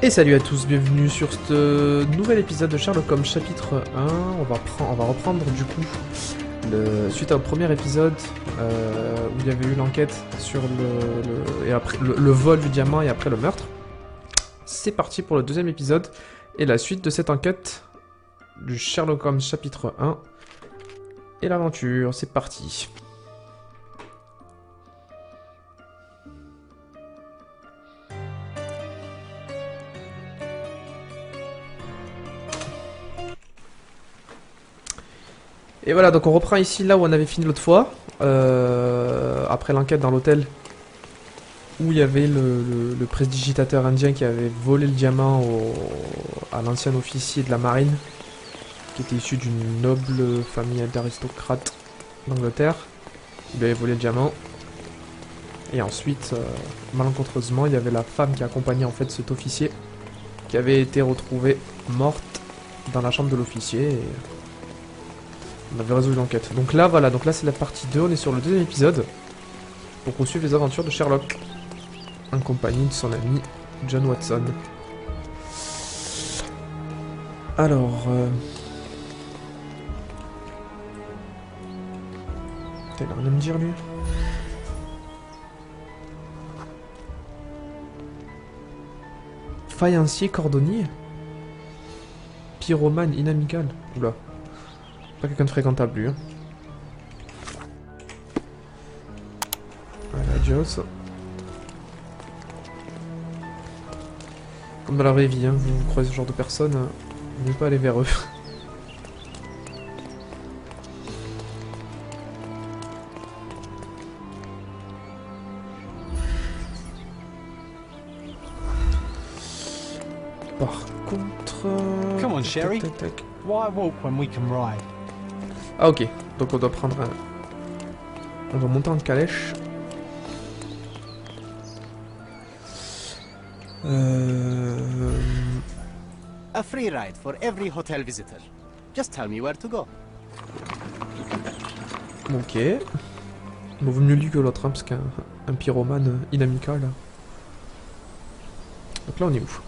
Et salut à tous, bienvenue sur ce nouvel épisode de Sherlock Holmes chapitre 1. On va reprendre du coup, suite au premier épisode où il y avait eu l'enquête sur et après, le vol du diamant et après le meurtre. C'est parti pour le deuxième épisode et la suite de cette enquête du Sherlock Holmes chapitre 1 et l'aventure. C'est parti. Et voilà, donc on reprend ici là où on avait fini l'autre fois, après l'enquête dans l'hôtel, où il y avait le prestidigitateur indien qui avait volé le diamant à l'ancien officier de la marine, qui était issu d'une noble famille d'aristocrates d'Angleterre. Il lui avait volé le diamant. Et ensuite, malencontreusement, il y avait la femme qui accompagnait en fait cet officier, qui avait été retrouvée morte dans la chambre de l'officier. Et on avait résolu l'enquête. Donc là, voilà, donc là c'est la partie 2, on est sur le deuxième épisode, pour poursuivre les aventures de Sherlock, en compagnie de son ami John Watson. Alors... Putain, il a rien à me dire lui. Faïencier cordonnier. Pyromane inamical. Oula. Pas quelqu'un de fréquentable lui. Hein. Voilà, adios. Comme dans la vraie vie, hein, vous croisez ce genre de personnes, n'allez pas aller vers eux. Par contre... Come on, Sherry. Tac, tac, tac. Why walk when we can ride? Ah ok, donc on doit prendre un... On doit monter en calèche. A free ride for every hotel visitor. Just tell me where to go. Ok. Bon, vaut mieux lui que l'autre, hein, parce qu'un pyromane inamical. Donc là on est où?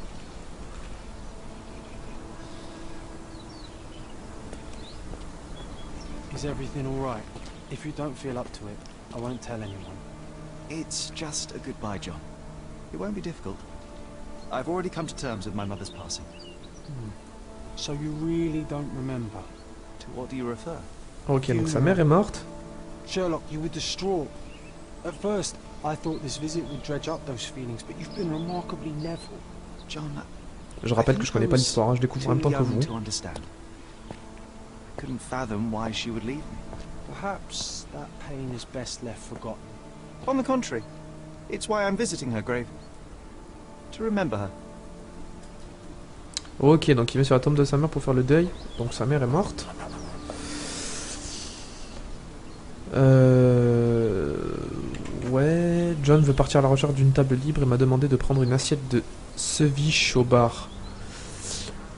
Is everything all right? If you don't feel up to it, I won't tell anyone. It's just a goodbye, John. It won't be difficult. I've already come to terms with my mother's passing. So you really don't remember? To what do you refer? Ok, donc sa mère est morte. Sherlock, you were distraught. At first, I thought this visit would dredge up those feelings, but you've been remarkably level. John, Je rappelle que je connais pas l'histoire, hein, je découvre en même temps que vous. to understand. I couldn't fathom why she would leave me. Perhaps that pain is best left forgotten. On the contrary, it's why I'm visiting her grave. To remember her. Ok, donc il va sur la tombe de sa mère pour faire le deuil. Donc sa mère est morte. Ouais, John veut partir à la recherche d'une table libre et m'a demandé de prendre une assiette de ceviche au bar.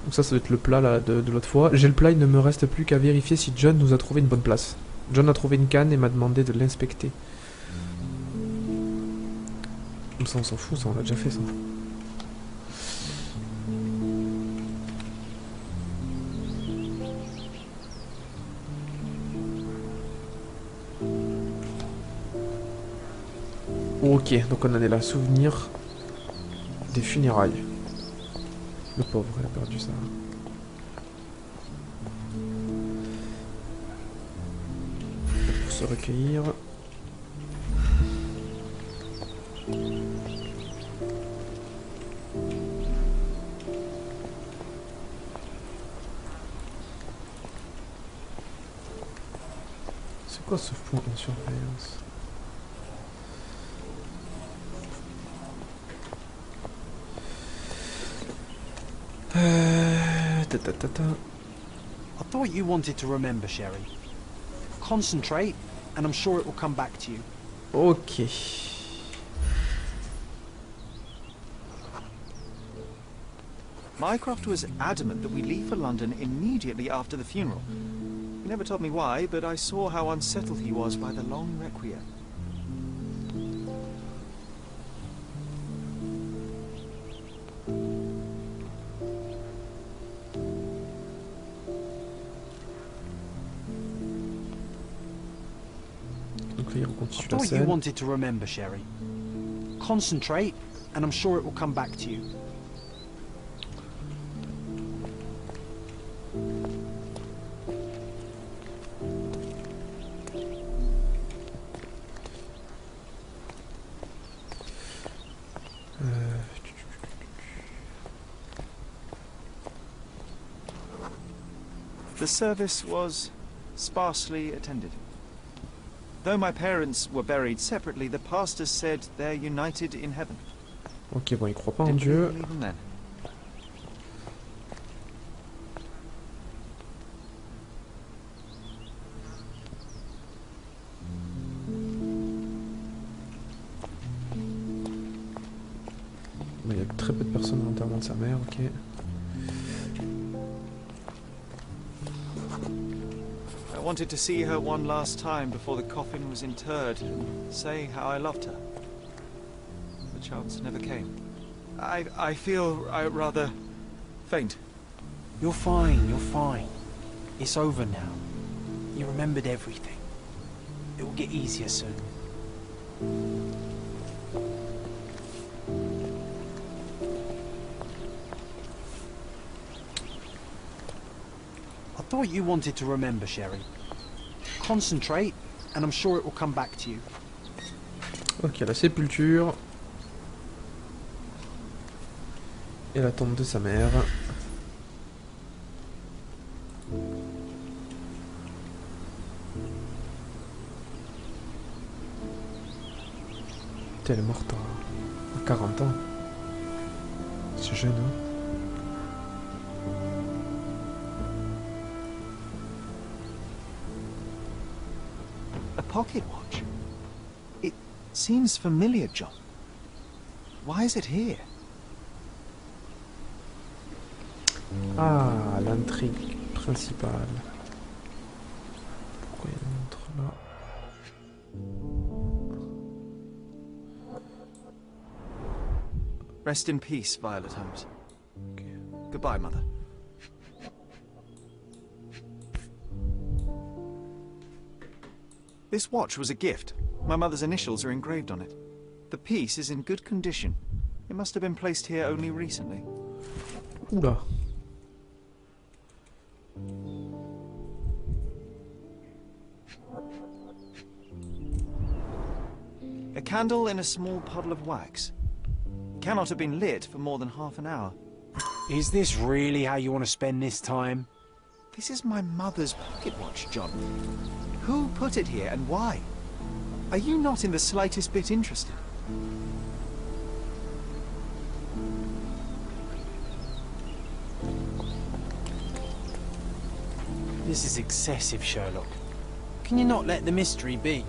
Donc ça doit être le plat là, de l'autre fois. J'ai le plat, il ne me reste plus qu'à vérifier si John nous a trouvé une bonne place. John a trouvé une canne et m'a demandé de l'inspecter. Ça on s'en fout, ça on l'a déjà fait ça. Ok, donc on en est là, souvenir des funérailles. Le pauvre, il a perdu ça. Pour se recueillir. C'est quoi ce point en surveillance? I thought you wanted to remember, Sherry. Concentrate, and I'm sure it will come back to you. Ok. Mycroft was adamant that we leave for London immediately after the funeral. He never told me why, but I saw how unsettled he was by the long requiem. Donc là, il reconstitue I la thought you scène. wanted to remember, Sherry. Concentrate, and I'm sure it will come back to you. The service was sparsely attended. Though my parents were buried separately, the pastor said they're united in heaven. Ok, bon, il croit pas en Didn't Dieu. believe him then. Il y a très peu de personnes à l'enterrement de sa mère, ok. I wanted to see her one last time before the coffin was interred and say how I loved her. The chance never came. I feel rather faint. You're fine, you're fine. It's over now. You remembered everything. It will get easier soon. I thought you wanted to remember, Sherry. Concentrate, and I'm sure it will come back to you. Ok, la sépulture. Et la tombe de sa mère. Elle est morte à 40 ans. C'est jeune, hein? A pocket watch? It seems familiar, John. Why is it here? Ah, l'intrigue principale. Pourquoi il y a une montre là? Rest in peace, Violet Holmes. Ok. Goodbye, Mother. This watch was a gift. My mother's initials are engraved on it. The piece is in good condition. It must have been placed here only recently. Oula. A candle in a small puddle of wax. Cannot have been lit for more than half an hour. Is this really how you want to spend this time? This is my mother's pocket watch, John. Who put it here and why? Are you not in the slightest bit interested? This is excessive, Sherlock. Can you not let the mystery be?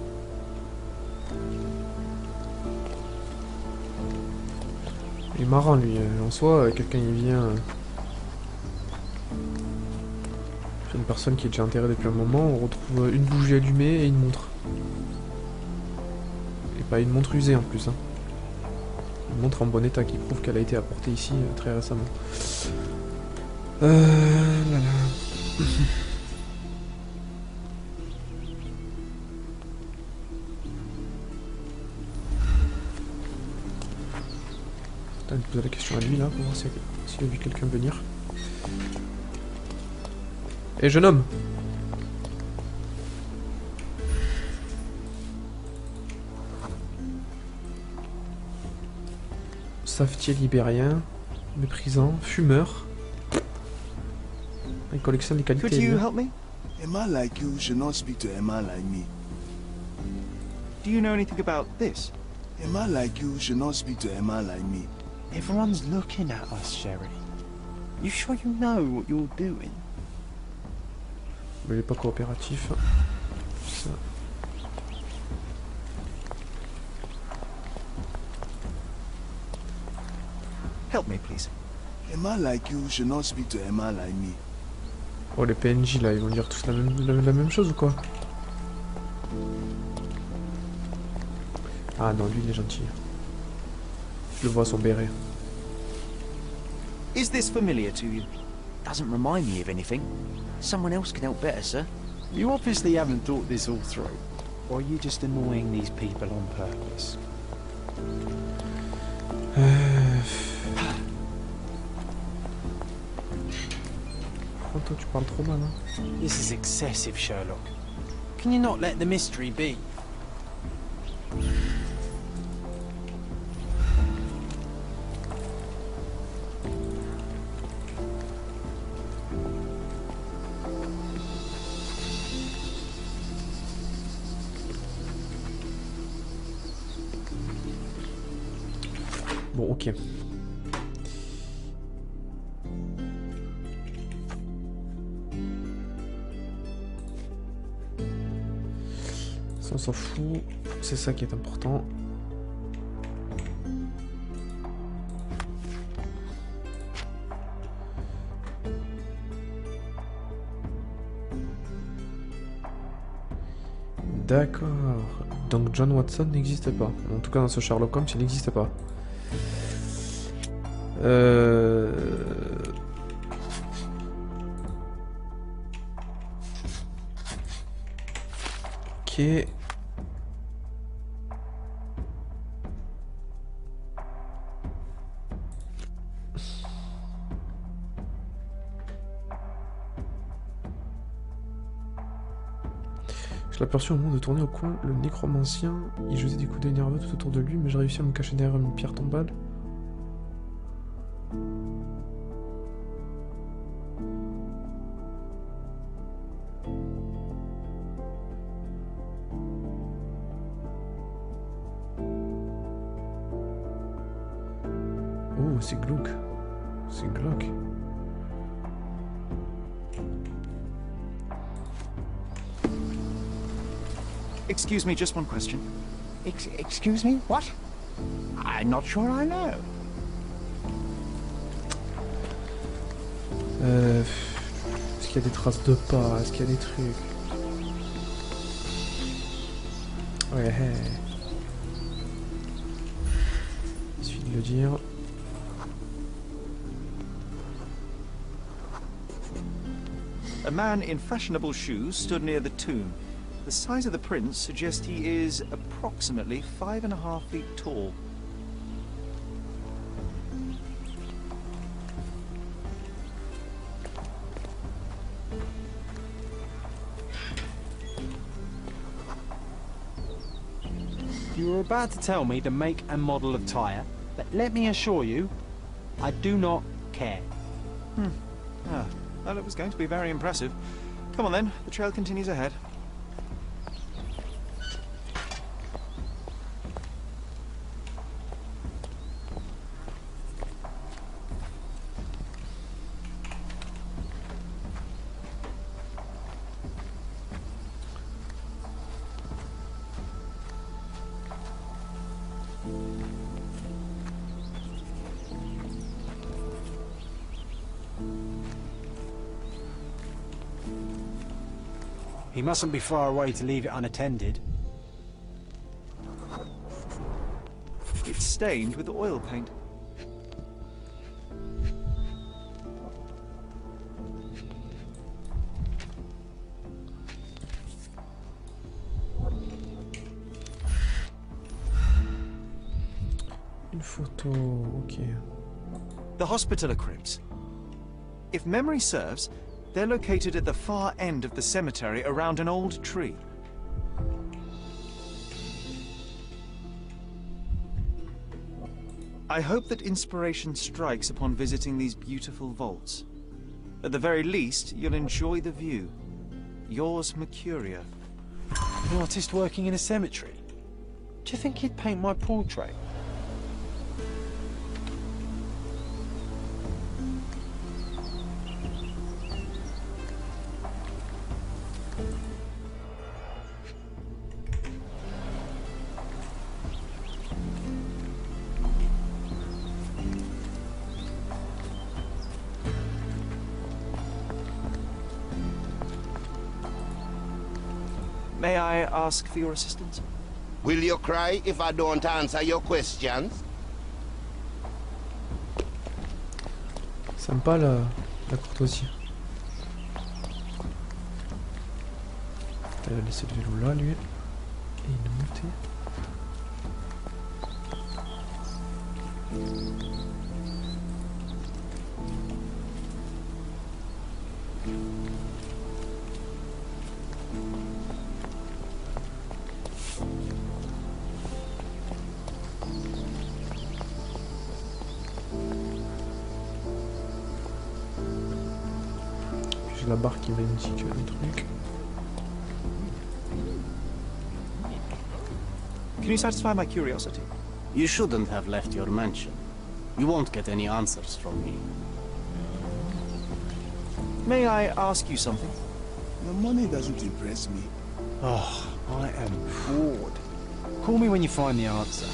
Il est marrant lui, en soi, quelqu'un il vient... C'est une personne qui est déjà enterrée depuis un moment, on retrouve une bougie allumée et une montre. Et pas une montre usée en plus, hein. Une montre en bon état qui prouve qu'elle a été apportée ici très récemment. Voilà. Je vais poser la question à lui là pour voir s'il a vu quelqu'un venir. Eh jeune homme! Savetier libérien, méprisant, fumeur. Il collectionne les qualités. Could you help me? A man like you should not speak to a man like me. Do you know anything about this? A man like you should not speak to a man like me. Everyone's looking at us, Sherry. You sure you know what you're doing? Mais il est pas coopératif. Ça. Help me, please. A man like you should not speak to a man like me. Oh les PNJ là, ils vont dire tous la même chose ou quoi? Ah non, lui il est gentil. Je le vois son béret. Is this familiar to you? Doesn't remind me of anything. Someone else can help better, sir. You obviously haven't thought this all through. Or are you just annoying these people on purpose? Oh, toi, tu parles trop mal, hein. This is excessive, Sherlock. Can you not let the mystery be? Bon, ok. Ça, on s'en fout. C'est ça qui est important. D'accord. Donc John Watson n'existe pas. En tout cas, dans ce Sherlock Holmes, il n'existe pas. Ok. Je l'aperçus au moment de tourner au coin. Le nécromancien, il jetait des coups d'œil nerveux tout autour de lui, mais j'ai réussi à me cacher derrière une pierre tombale. Oh, c'est glauque. C'est glauque. Excuse me, just one question. Excuse me? What? I'm not sure I know. Est-ce qu'il y a des traces de pas? Est-ce qu'il y a des trucs? Ouais. Il suffit de le dire. A man in fashionable shoes stood near the tomb. The size of the prints suggests he is approximately 5.5 feet tall. You were about to tell me the make and model of tyre, but let me assure you, I do not care. Ah, well, it was going to be very impressive. Come on then, the trail continues ahead. He mustn't be far away to leave it unattended. It's stained with oil paint. Une photo, ok. The Hospitaller crypts. If memory serves, they're located at the far end of the cemetery around an old tree. I hope that inspiration strikes upon visiting these beautiful vaults. At the very least, you'll enjoy the view. Yours, Mercurio. An artist working in a cemetery? Do you think he'd paint my portrait? May I ask for your assistance? Will you cry if I don't answer your questions? Ça me pas la courtoisie. Il a laissé le vélo là, lui. côté. J'ai la barre qui m'indique un truc. Can you satisfy my curiosity? You shouldn't have left your mansion. You won't get any answers from me. May I ask you something? The money doesn't impress me. Oh, I am bored. Call me when you find the answer.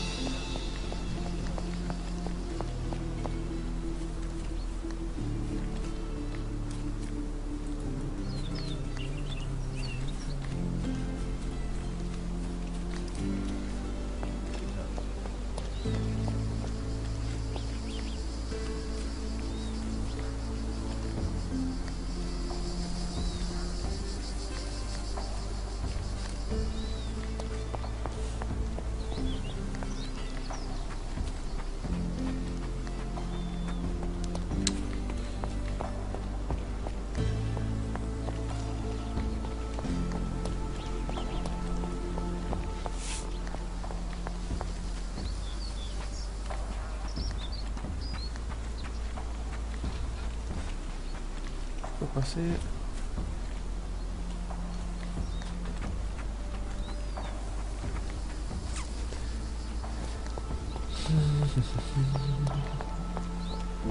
Faut passer.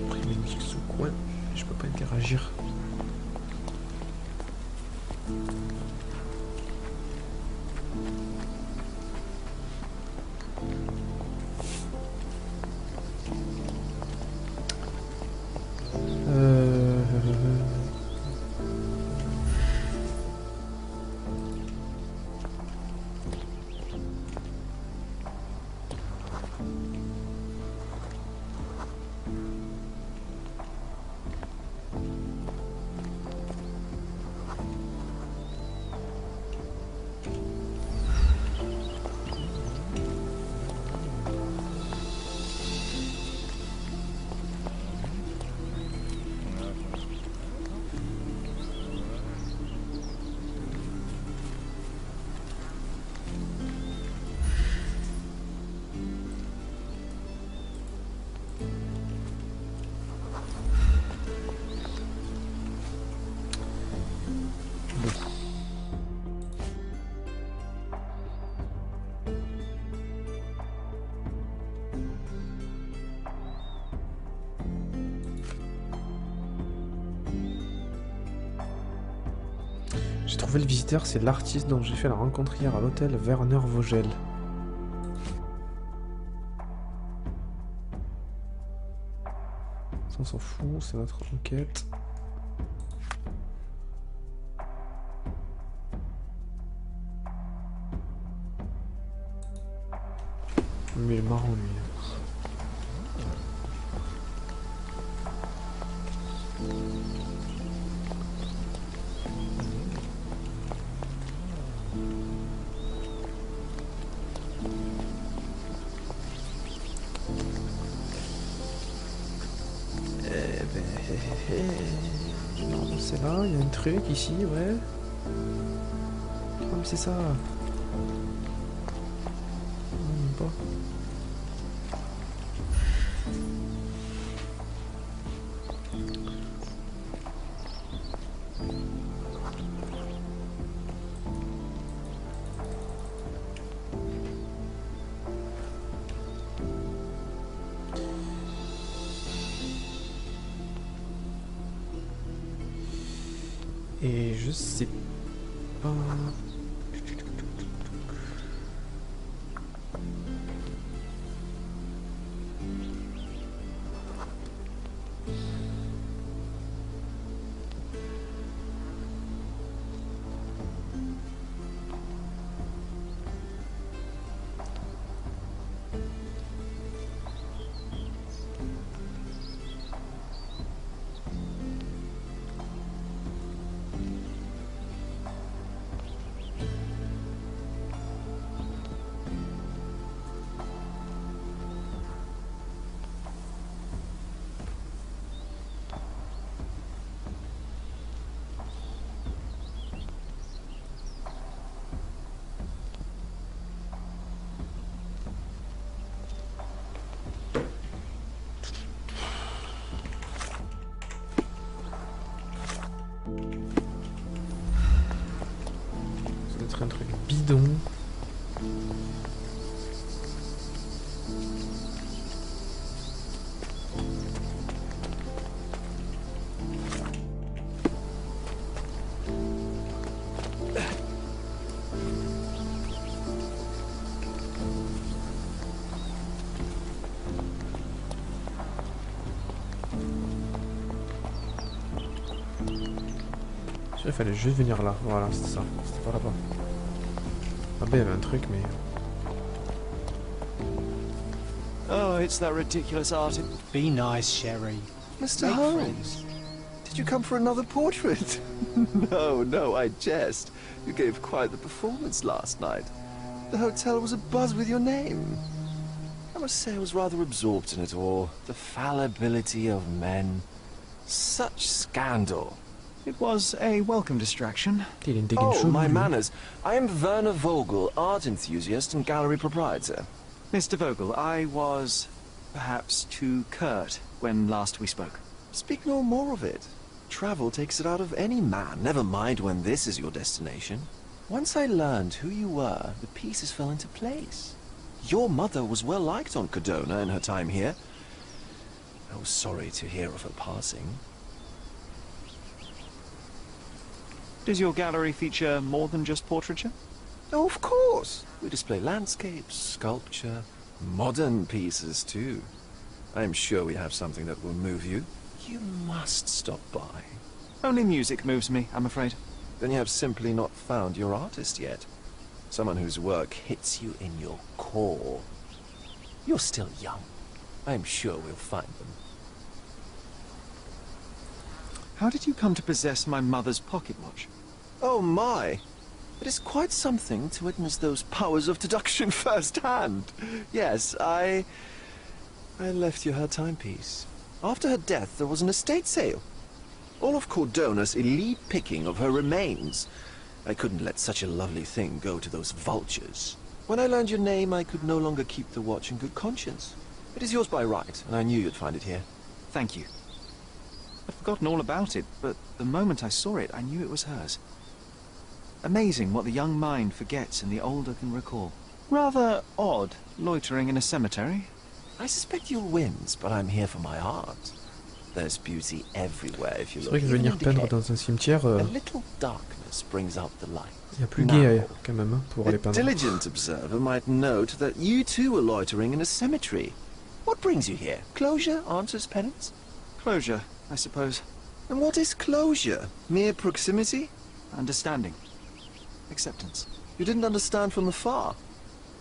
Après, il met une musique sous le coin, je peux pas interagir. J'ai trouvé le visiteur, c'est l'artiste dont j'ai fait la rencontre hier à l'hôtel Werner Vogel. Ça on s'en fout, c'est notre enquête. Mais il est marrant lui. Non, c'est là, il y a un truc ici, ouais. Comme c'est ça. Non, même pas. Et je sais pas... montrer un truc bidon. Il fallait juste venir là, voilà, c'était ça, c'était pas là-bas. Ah ben il y avait un truc mais... Oh, it's that ridiculous art. Be nice, Sherry. Mr. Make Holmes, friends. did you come for another portrait? No, I jest. You gave quite the performance last night. The hotel was abuzz with your name. I must say I was rather absorbed in it all. The fallibility of men. Such scandal. It was a welcome distraction. Il est digging Oh, chaud, my lui. manners. I am Werner Vogel, art enthusiast and gallery proprietor. Mr. Vogel, I was perhaps too curt when last we spoke. Speak no more of it. Travel takes it out of any man, never mind when this is your destination. Once I learned who you were, the pieces fell into place. Your mother was well liked on Codona in her time here. I was sorry to hear of her passing. Does your gallery feature more than just portraiture? Oh, of course. We display landscapes, sculpture, modern pieces too. I am sure we have something that will move you. You must stop by. Only music moves me, I'm afraid. Then you have simply not found your artist yet. Someone whose work hits you in your core. You're still young. I am sure we'll find them. How did you come to possess my mother's pocket watch? Oh my! It is quite something to witness those powers of deduction firsthand. Yes, I left you her timepiece. After her death, there was an estate sale. All of Cordona's elite picking of her remains. I couldn't let such a lovely thing go to those vultures. When I learned your name, I could no longer keep the watch in good conscience. It is yours by right, and I knew you'd find it here. Thank you. I'd forgotten all about it, but the moment I saw it, I knew it was hers. Amazing what the young mind forgets and the older can recall. Rather odd, loitering in a cemetery. I suspect you'll win, but I'm here for my art. There's beauty everywhere if you C'est look. vrai que Even venir in peindre decay. dans un cimetière, A little darkness brings out the light. il y a plus Now, gay quand même hein, pour aller A peindre. diligent observer might note that you too were loitering in a cemetery. What brings you here? Closure answers penance? Closure, I suppose. And what is closure? Mere proximity? Understanding. Acceptance. You didn't understand from afar.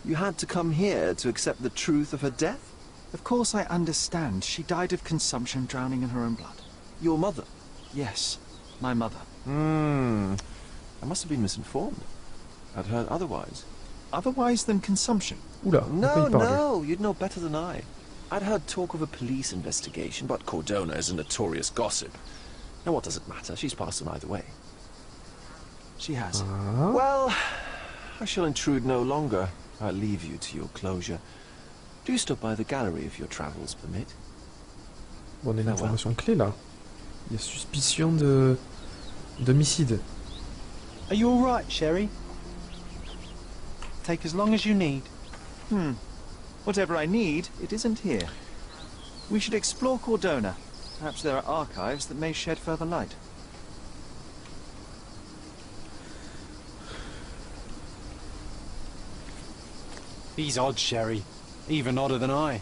You had to come here to accept the truth of her death? Of course I understand. She died of consumption, drowning in her own blood. Your mother? Yes, my mother. I must have been misinformed. I'd heard otherwise. Otherwise than consumption. Oula, de quoi No, il parle, lui? no, you'd know better than I. I'd heard talk of a police investigation, but Cordona is a notorious gossip. Now what does it matter? She's passed on either way. She has. Ah. Well, I shall intrude no longer. I'll leave you to your closure. Do stop by the gallery if your travels permit. Bon, on a une Ah, information clé là. Il y a suspicion de d'homicide. Are you all right, Sherry? Take as long as you need. Whatever I need, it isn't here. We should explore Cordona. Perhaps there are archives that may shed further light. He's odd, Sherry. Even odder than I.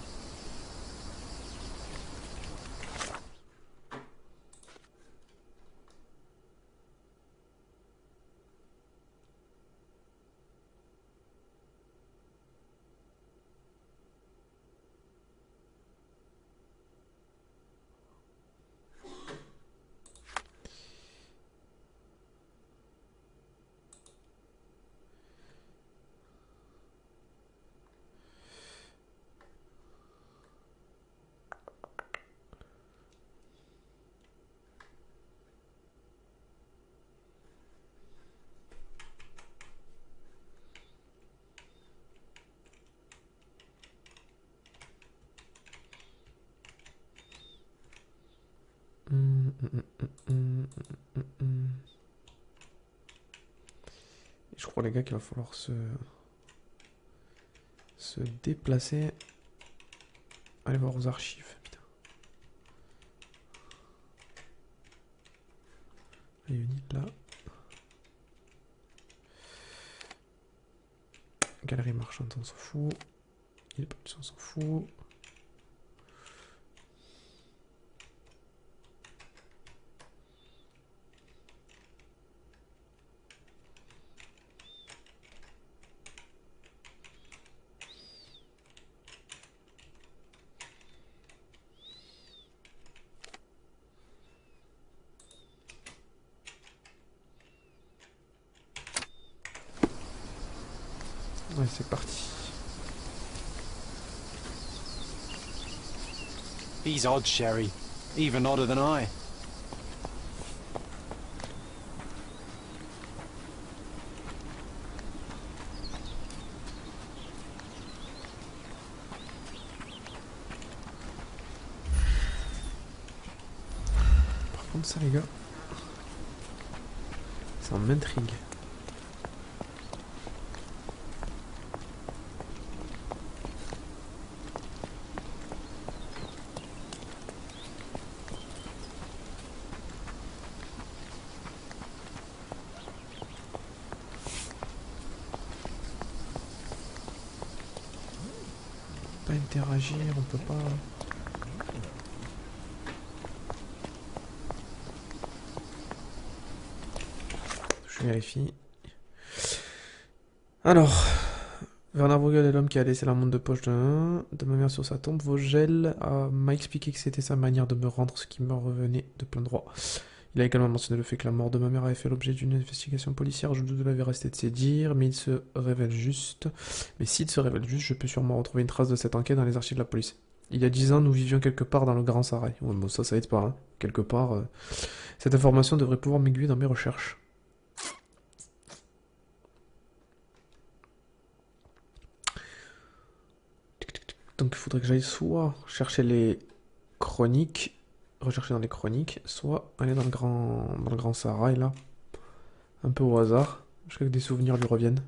Je crois les gars qu'il va falloir se déplacer. Aller voir aux archives. Putain. Il y a une île là. Galerie marchande, on s'en fout. Il est pas on s'en fout. Ouais, c'est parti. He's odd, Sherry. Even odder than I. Par contre, ça, les gars, ça m'intrigue. Pas interagir, on peut pas. Je vérifie. Alors, Werner Vogel est l'homme qui a laissé la montre de poche de ma mère sur sa tombe. Vogel m'a expliqué que c'était sa manière de me rendre ce qui me revenait de plein droit. Il a également mentionné le fait que la mort de ma mère avait fait l'objet d'une investigation policière. Je doute de la véracité de ses dires, mais il se révèle juste. Mais s'il se révèle juste, je peux sûrement retrouver une trace de cette enquête dans les archives de la police. Il y a 10 ans, nous vivions quelque part dans le Grand Sarail. Ouais, bon, ça aide pas, hein. Quelque part. Cette information devrait pouvoir m'aiguiller dans mes recherches. Donc il faudrait que j'aille soit chercher les chroniques, rechercher dans les chroniques, soit aller dans le grand Sahara, là, un peu au hasard, jusqu'à ce que des souvenirs lui reviennent.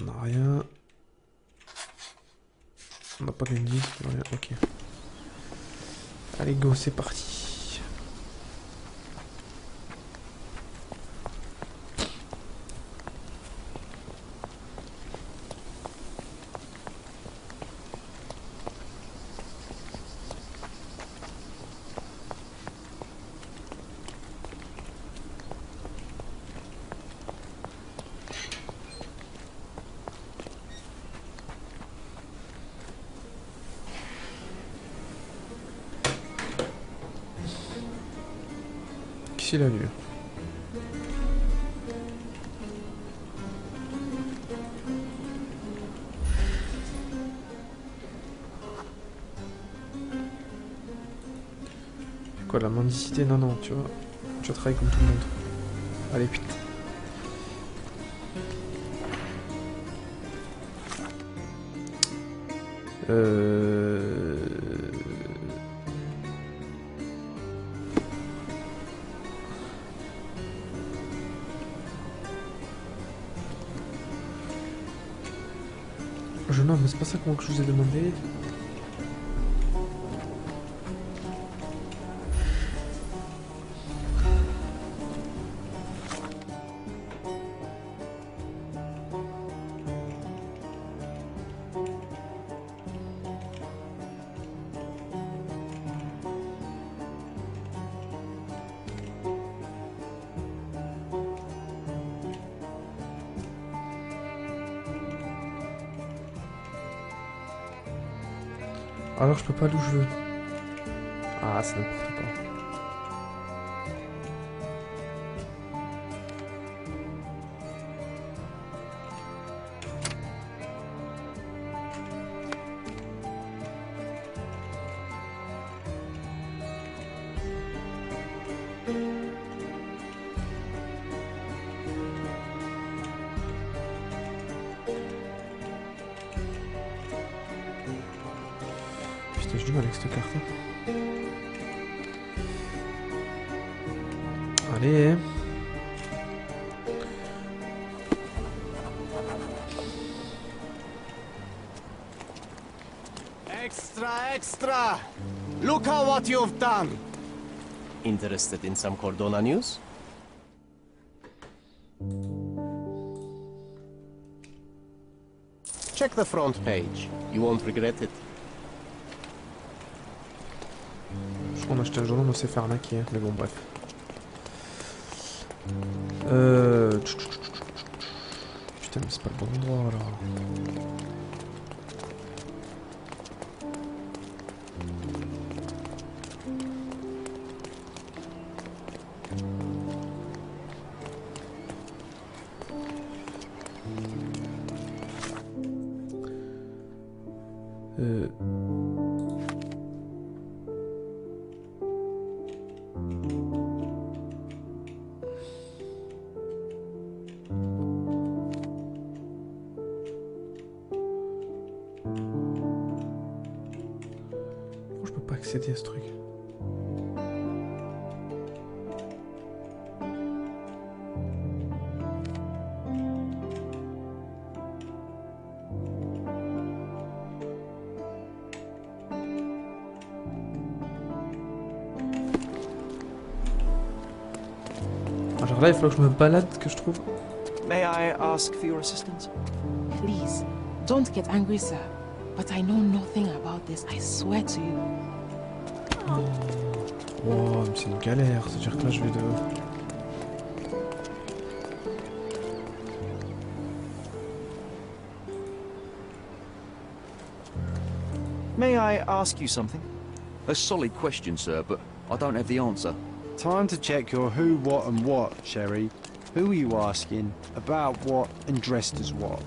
On n'a rien. On n'a pas d'indice, rien, ok. Allez go, c'est parti. Qui l'a lu? Quoi, la mendicité? Non, non, tu vois. Tu vas travailler comme tout le monde. Allez, vite. Jeune homme, mais c'est pas ça que je vous ai demandé. Alors je peux pas aller où je veux. Ah, c'est n'importe quoi. Putain, j'ai du mal avec cette carte. Allez. Extra, extra! Look at what you've done! Interested in some Cordona news? Check the front page. You won't regret it. Je crois qu'on a acheté un journal, on s'est fait arnaquer, hein. Mais bon, bref. Putain, mais c'est pas le bon endroit là. Je peux pas accéder à ce truc. Ah, genre là, il faut que je me balade, que je trouve. May I ask for your assistance? Please, don't get angry, sir. But I know nothing about this, I swear to you. Wow, mais c'est une galère. C'est-à-dire que là, je vais de... May I ask you something? A solid question, sir, but I don't have the answer. Time to check your who, what, and what, Sherry. Who are you asking? About what? And dressed as what?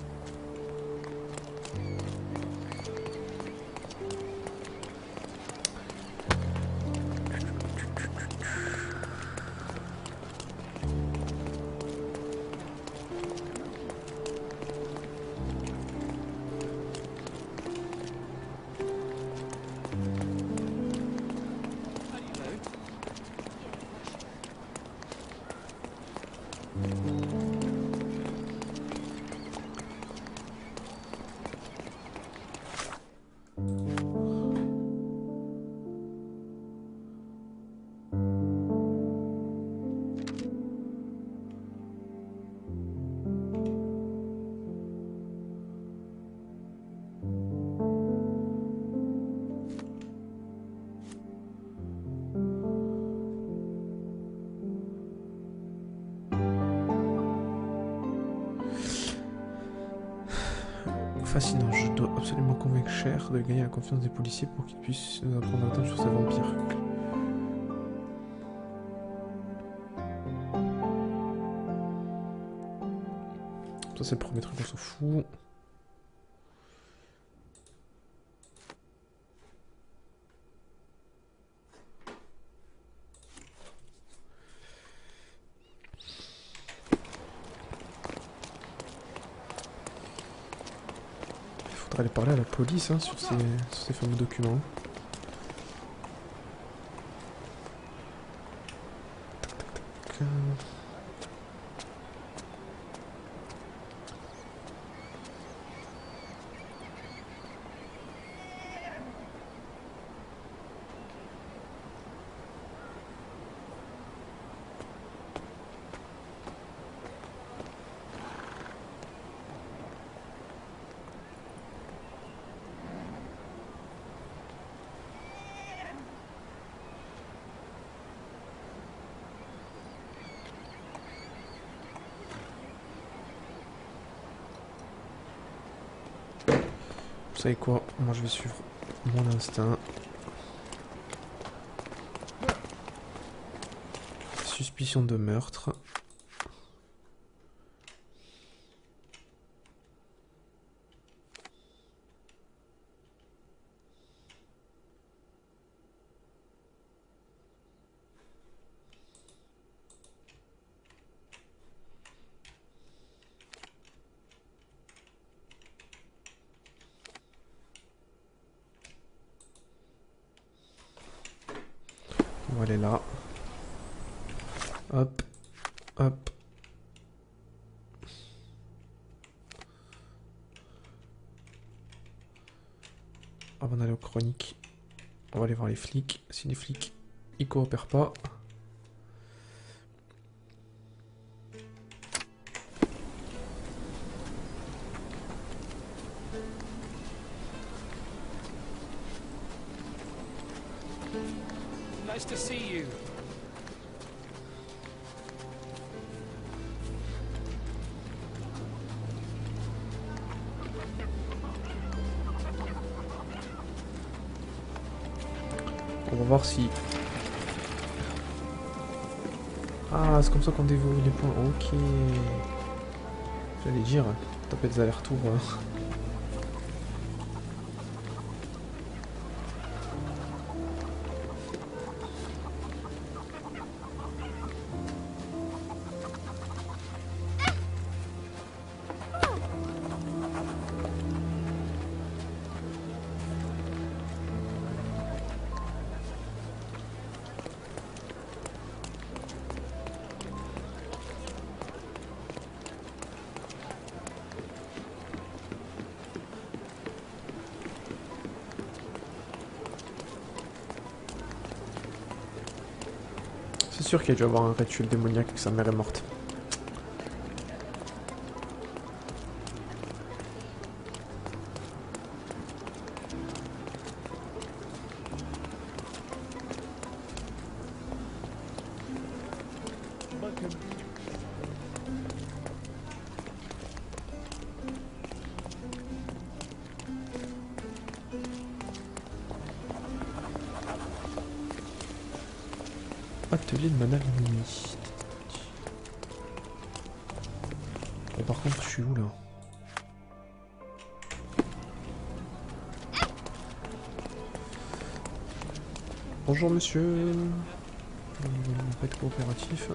Fascinant, je dois absolument convaincre Cher de gagner la confiance des policiers pour qu'ils puissent nous apprendre davantage sur ces vampires. Ça c'est le premier truc, on s'en fout. Aller parler à la police hein, sur ces fameux documents. Tac, tac, tac. Vous savez quoi? Moi je vais suivre mon instinct. Suspicion de meurtre. On va aller là. Hop, hop. Avant d'aller aux chroniques, on va aller voir les flics. Si les flics ils coopèrent pas. Nice to see you. On va voir si... Ah, c'est comme ça qu'on déverrouille les points. Ok. J'allais dire, taper des allers-retours. C'est sûr qu'il y a dû avoir un rituel démoniaque que sa mère est morte. Atelier de mana mini. Oh, par contre, je suis où là? Bonjour monsieur. On va pas être coopératif.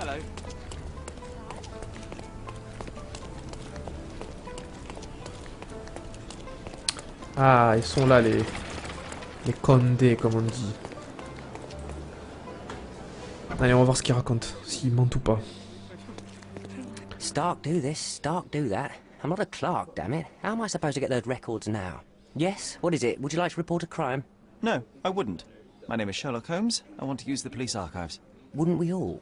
Hello. Ah, ils sont là les condés comme on dit. Allez, on va voir ce qu'ils racontent, s'ils mentent ou pas. Stark do this, Stark do that. I'm not a clerk, damn it. How am I supposed to get those records now? Yes? What is it? Would you like to report a crime? No, I wouldn't. My name is Sherlock Holmes. I want to use the police archives. Wouldn't we all?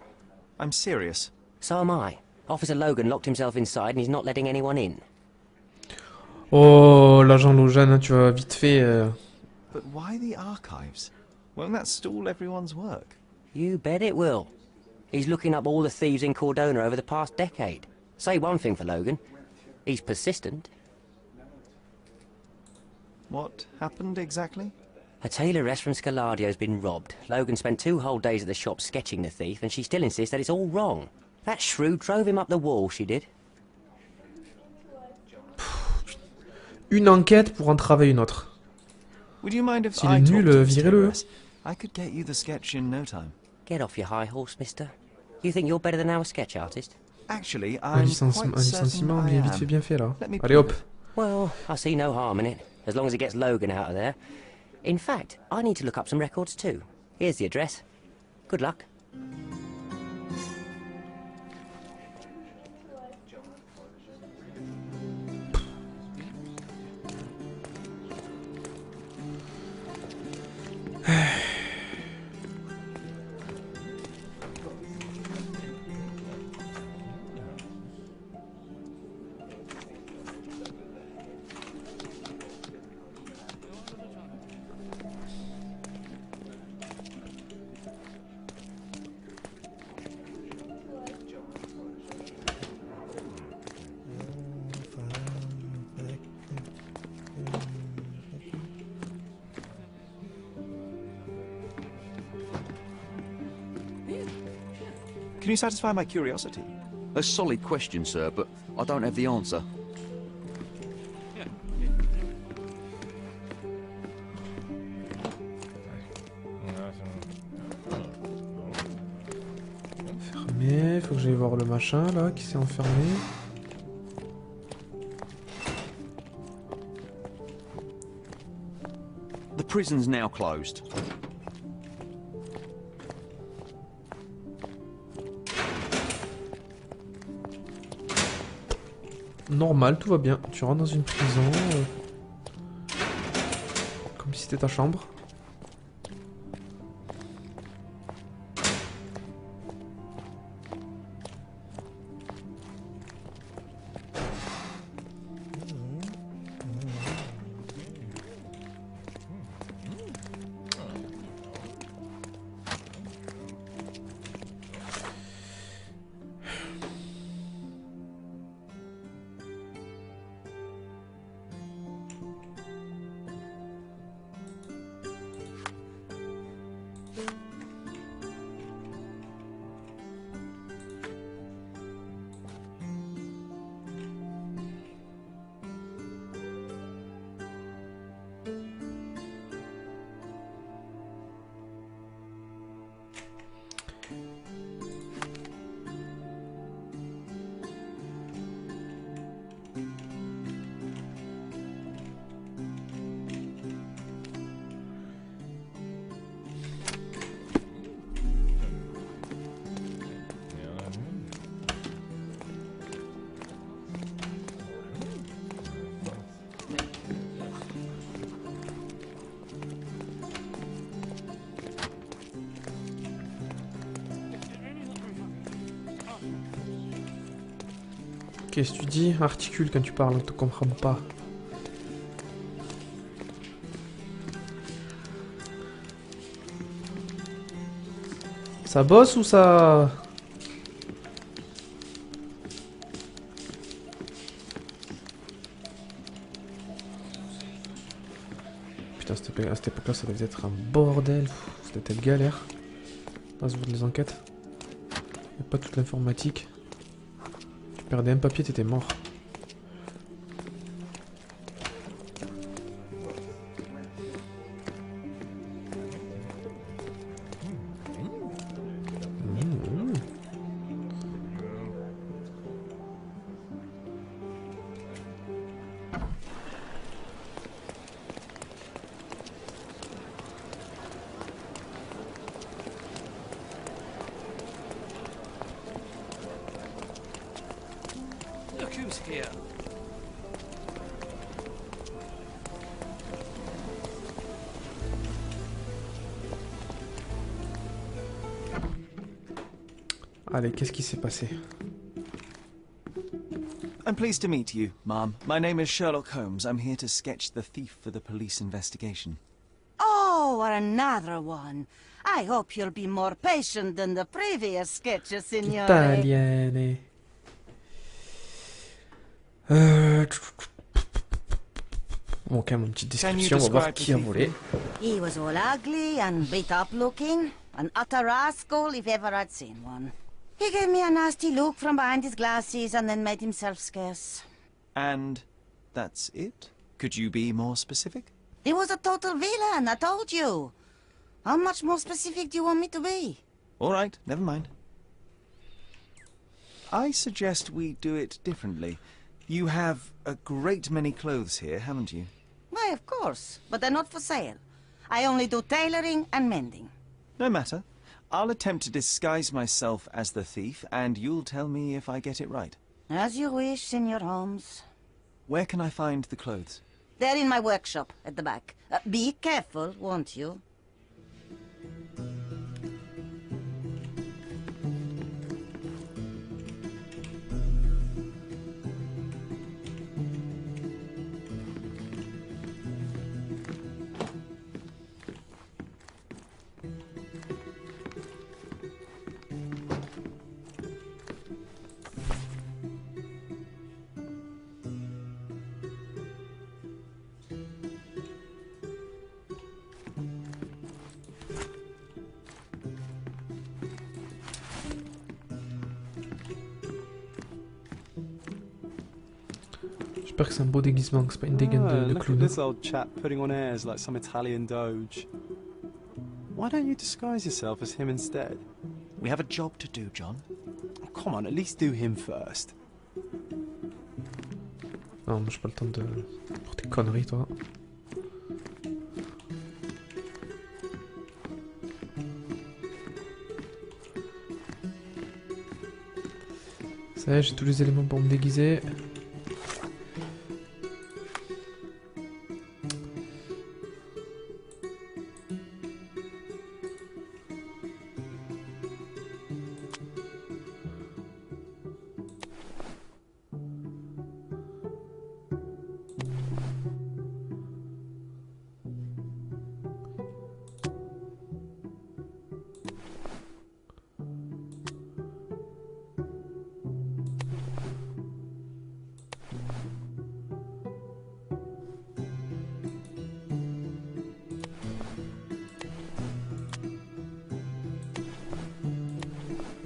I'm serious. So am I. Officer Logan locked himself inside and he's not letting anyone in. Oh, l'agent Logan, tu vas vite fait... But why the archives? Won't that stall everyone's work? You bet it will. He's looking up all the thieves in Cordona over the past decade. Say one thing for Logan. He's persistent. What happened exactly? A tailoress from Scaladio's been robbed. Logan spent 2 whole days at the shop sketching the thief, and she still insists that it's all wrong. That shrew drove him up the wall, she did. Une enquête pour entraver une autre. Would you mind if S'il I est talked nul, to this virez-le. tailoress? I could get you the sketch in no time. Get off your high horse, mister. You think you're better than our sketch artist? Actually, Un I'm licenciement, quite certain I bien vite fait am. bien fait là. Let me Allez hop. Well, I see no harm in it, as long as it gets Logan out of there. In fact, I need to look up some records too. Here's the address. Good luck. Can you satisfy my curiosity? A solid question, sir, but I don't have the answer. Fermé. Ok, faut que j'aille voir le machin là qui s'est enfermé. The prison's now closed. Normal, tout va bien. Tu rentres dans une prison. Comme si c'était ta chambre. Qu'est-ce que tu dis? Articule quand tu parles, on te comprend pas. Ça bosse ou ça... Putain, à cette époque-là, ça devait être un bordel. C'était peut-être galère. À se voir les enquêtes. Y a pas toute l'informatique. Tu perdais un papier, t'étais mort. Look who's here. Allez, qu'est-ce qui s'est passé? I'm pleased to meet you, ma'am. My name is Sherlock Holmes. I'm here to sketch the thief for the police investigation. Oh, another one. I hope you'll be more patient than the previous sketches, signore. Italiane. Bon, quand même, une petite description, on va voir qui a volé. He was all ugly and beat up looking. An utter rascal if ever I'd seen one. He gave me a nasty look from behind his glasses and then made himself scarce. And that's it? Could you be more specific? He was a total villain, I told you. How much more specific do you want me to be? All right, never mind. I suggest we do it differently. You have a great many clothes here, haven't you? Why, of course, but they're not for sale. I only do tailoring and mending. No matter. I'll attempt to disguise myself as the thief, and you'll tell me if I get it right. As you wish, Signor Holmes. Where can I find the clothes? They're in my workshop at the back. Be careful, won't you? J'espère que c'est un beau déguisement, que c'est pas une dégaine de Look at clown. this old chap putting on airs like some Italian doge. Why don't you disguise yourself as him instead? We have a job to do, John. come on, at least do him first. Non, moi j'ai pas le temps de... pour tes conneries, toi. Ça y est, j'ai tous les éléments pour me déguiser.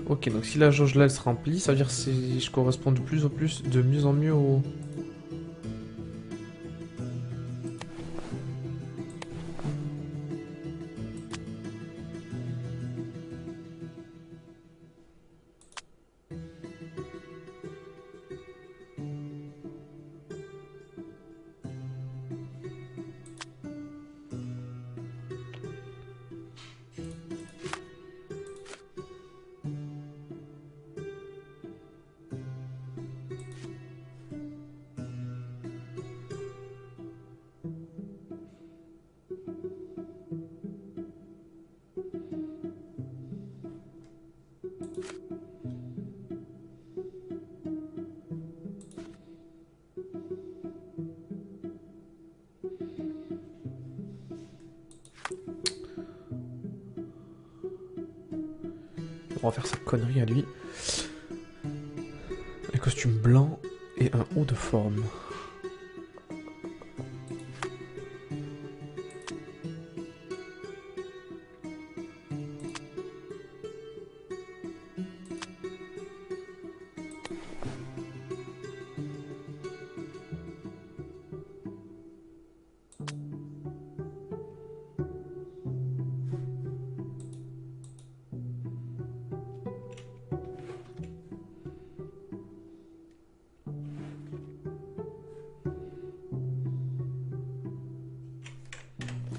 Ok, donc si la jauge là elle se remplit, ça veut dire que je corresponds de mieux en mieux au... On va faire sa connerie à lui. Un costume blanc et un haut de forme.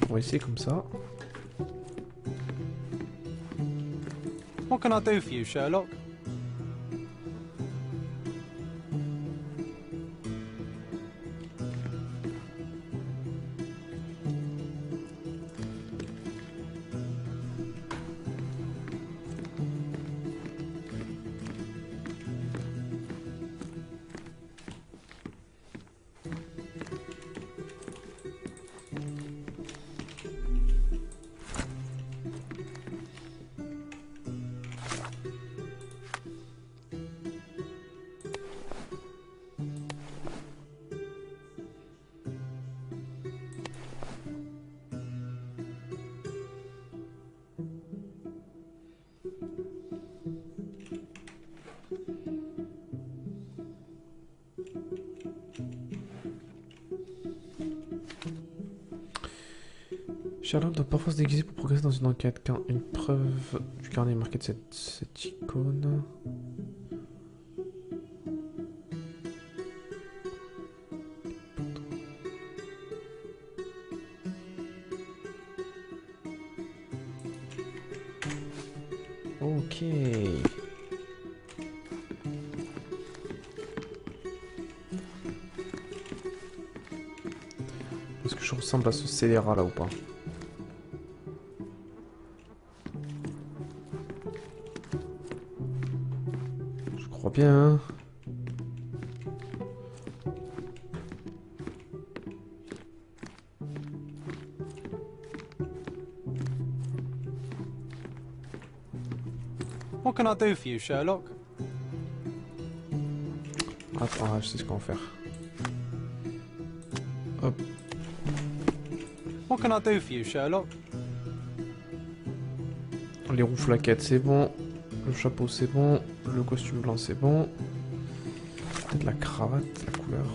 On va essayer comme ça. What can I do for you, Sherlock? Sherlock doit parfois se déguiser pour progresser dans une enquête. Quand une preuve du carnet est marquée de cette icône. Ok. Est-ce que je ressemble à ce scélérat là ou pas? Je crois bien, hein. What can I do for you, Sherlock? Attends, je sais ce qu'on va faire. Hop. What can I do for you, Sherlock? Les roues flaquettes, c'est bon. Le chapeau, c'est bon. Le costume blanc, c'est bon. Peut-être la cravate, la couleur.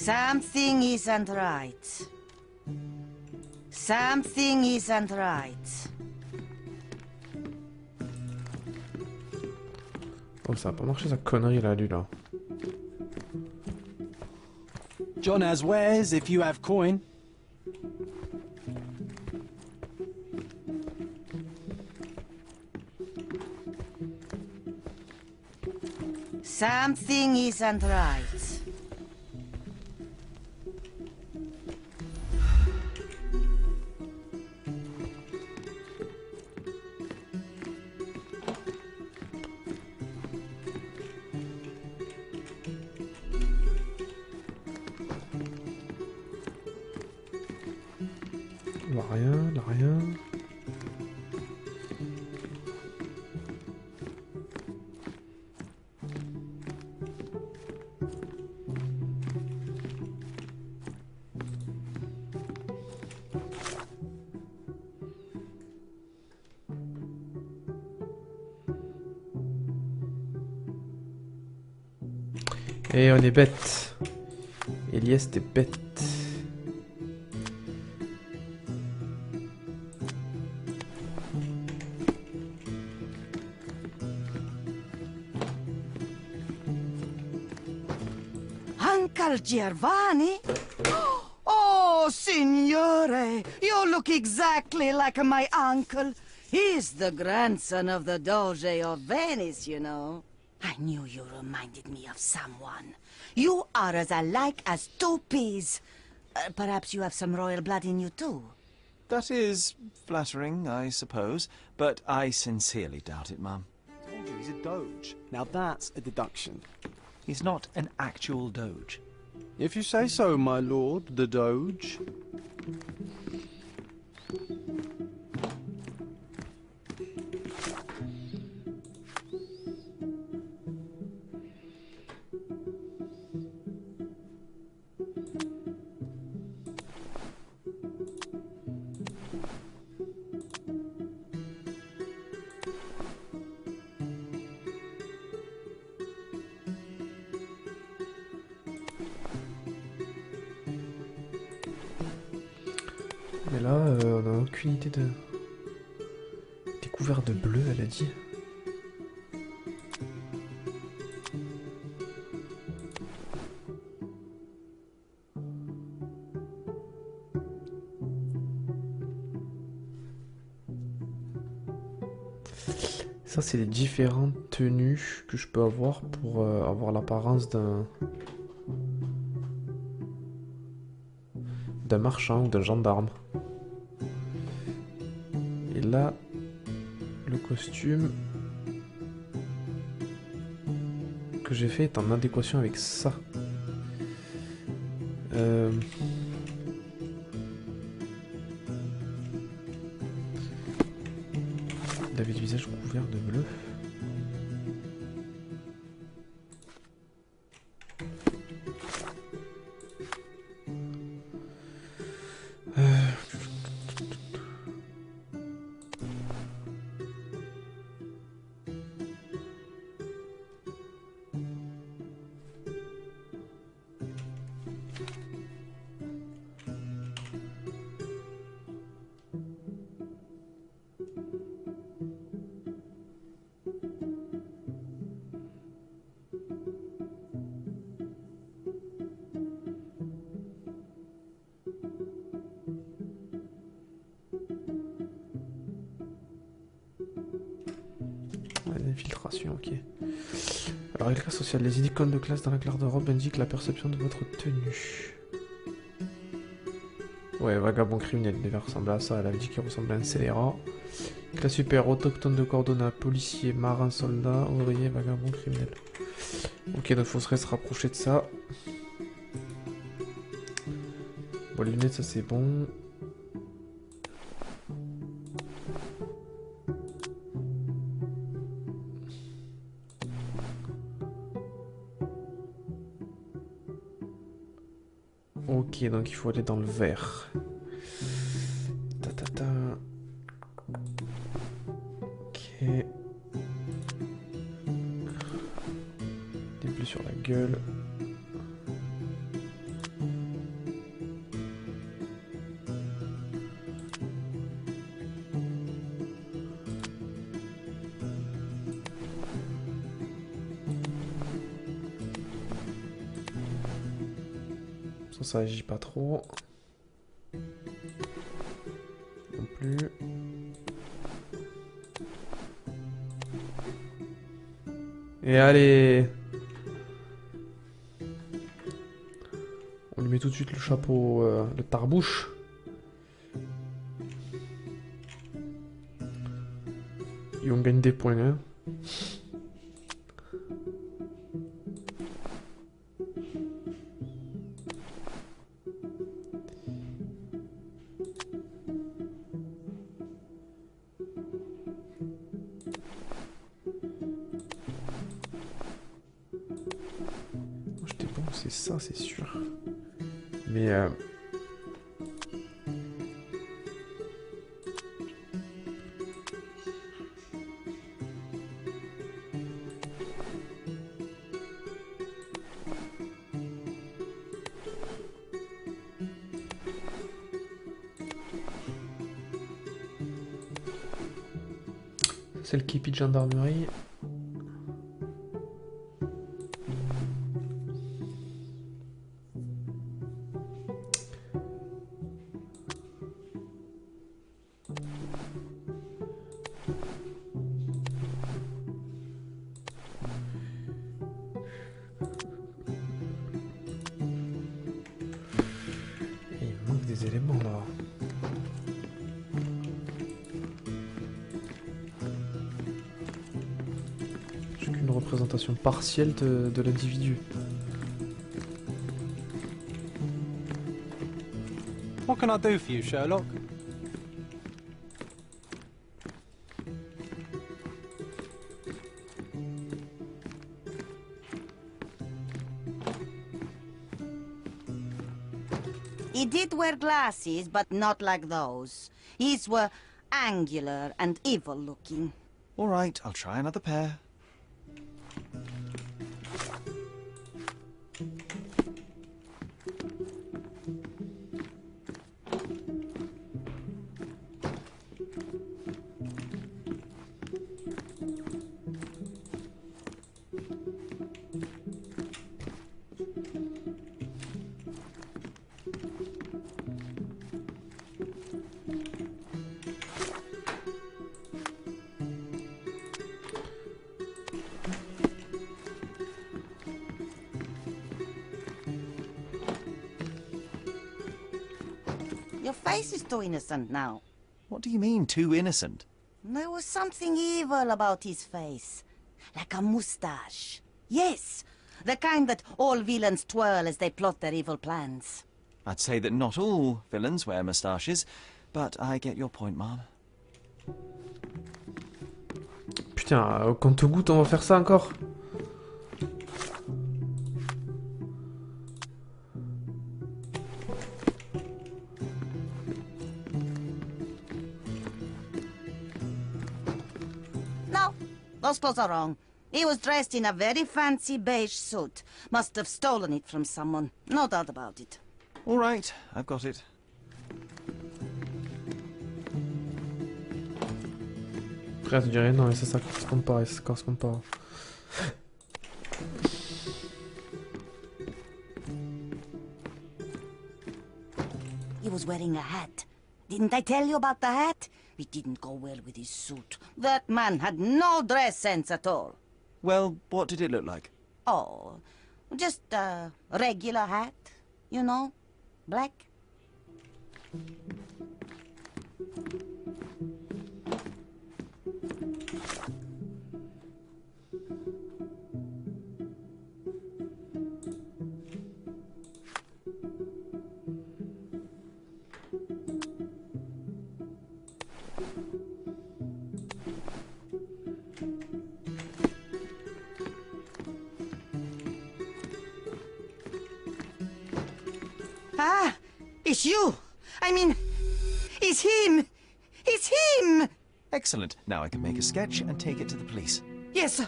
Something isn't right. Something isn't right. Oh, ça a pas marché sa connerie là, lui là. John has wares if you have coin. Something isn't right. Là rien, là rien. Et on est bête. Elias, t'es bête. Uncle Giovanni? Oh, signore, you look exactly like my uncle. He's the grandson of the Doge of Venice, you know. I knew you reminded me of someone. You are as alike as two peas. Perhaps you have some royal blood in you too. That is flattering, I suppose, but I sincerely doubt it, Mum. I told you he's a doge. Now that's a deduction. He's not an actual doge. If you say so, my lord, the doge. Mais là, on n'a aucune idée de... Découvert de bleu, elle a dit. Ça, c'est les différentes tenues que je peux avoir pour avoir l'apparence d'un marchand ou d'un gendarme. Et là, le costume que j'ai fait est en adéquation avec ça. Il avait le visage couvert de bleu. Infiltration, ok. Alors, règle sociale. Les icônes de classe dans la garde-robe indiquent la perception de votre tenue. Ouais, vagabond criminel. Il devait ressembler à ça. Elle avait dit qu'il ressemblait à un scélérat. Classe super, autochtone de Cordona, policier, marin, soldat, ouvrier, vagabond criminel. Ok, donc il faudrait se rapprocher de ça. Bon, les lunettes, ça c'est bon. Ok, donc il faut aller dans le vert. Ta ta ta. Ok. Des bleus sur la gueule. Ça agit pas trop. Non plus. Et allez! On lui met tout de suite le chapeau, le tarbouche. Et on gagne des points, hein. J'étais bon, c'est ça, c'est sûr. Mais c'est le képi de gendarmerie. Il manque des éléments là. J'ai qu'une représentation partielle de l'individu. What can I do for you, Sherlock? He did wear glasses, but not like those. His were angular and evil-looking. All right, I'll try another pair. Your face is too innocent now. What do you mean, too innocent? There was something evil about his face. Like a moustache. Yes, the kind that all villains twirl as they plot their evil plans. I'd say that not all villains wear moustaches, but I get your point, Mom. Putain, au compte-gouttes, on va faire ça encore? No, those clothes are wrong. He was dressed in a very fancy beige suit. Must have stolen it from someone. No doubt about it. All right, I've got it. Frère, tu dirais non, mais ça correspond pas, ça correspond pas. He was wearing a hat. Didn't I tell you about the hat? It didn't go well with his suit. That man had no dress sense at all. Well, what did it look like? Oh, just a regular hat, you know, black. Ah, it's you. I mean, it's him. It's him. Excellent. Now I can make a sketch and take it to the police. Yes,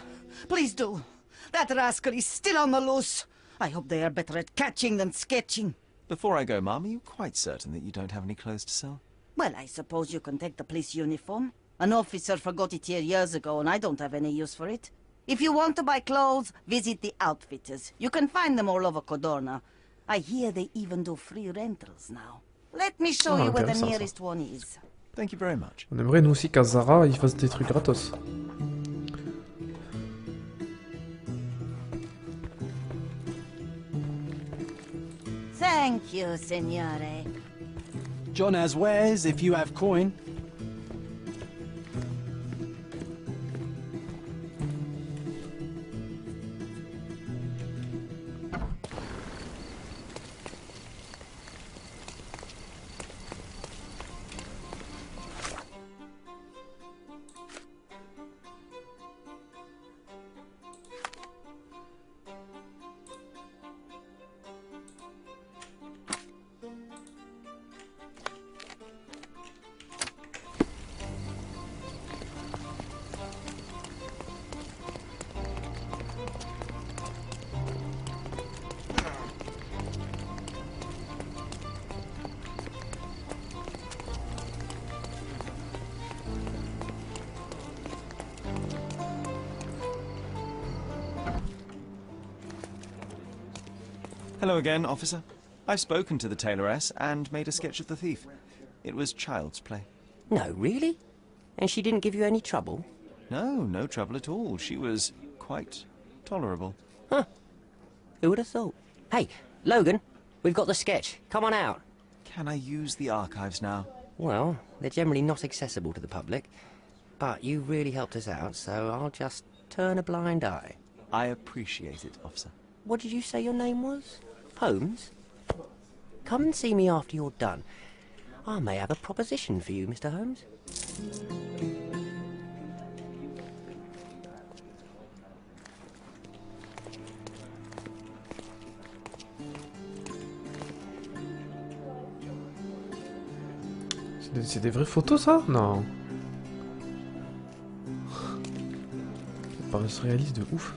please do. That rascal is still on the loose. I hope they are better at catching than sketching. Before I go, Mom, are you quite certain that you don't have any clothes to sell? Well, I suppose you can take the police uniform. An officer forgot it here years ago, and I don't have any use for it. If you want to buy clothes, visit the outfitters. You can find them all over Codorna. I hear they even do free rentals now. Let me show Ah, you where the intéressant, ça. nearest one is. Thank you very much. On aimerait nous aussi qu'à Zara ils fassent des trucs gratos. Thank you, signore. John has wares if you have coin. Hello again, officer. I've spoken to the tailoress and made a sketch of the thief. It was child's play. No, really? And she didn't give you any trouble? No, no trouble at all. She was quite tolerable. Huh. Who would have thought? Hey, Logan, we've got the sketch. Come on out. Can I use the archives now? Well, they're generally not accessible to the public. But you really helped us out, so I'll just turn a blind eye. I appreciate it, officer. What did you say your name was? Holmes? Come and see me after you're done. I may have a proposition for you, Mr. Holmes. C'est des vraies photos, ça? Non. Ça paraît réaliste de ouf.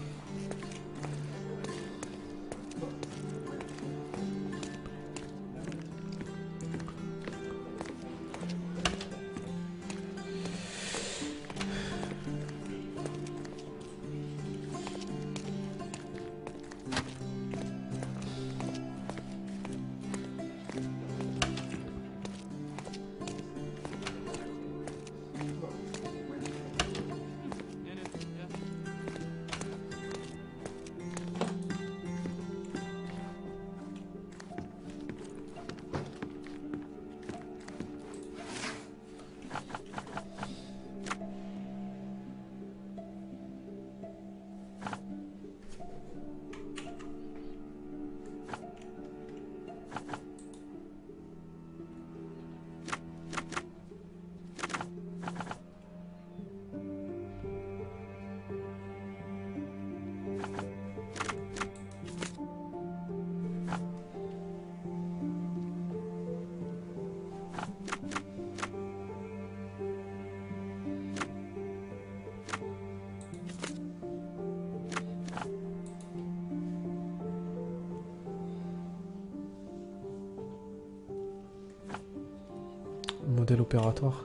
Modèle opératoire.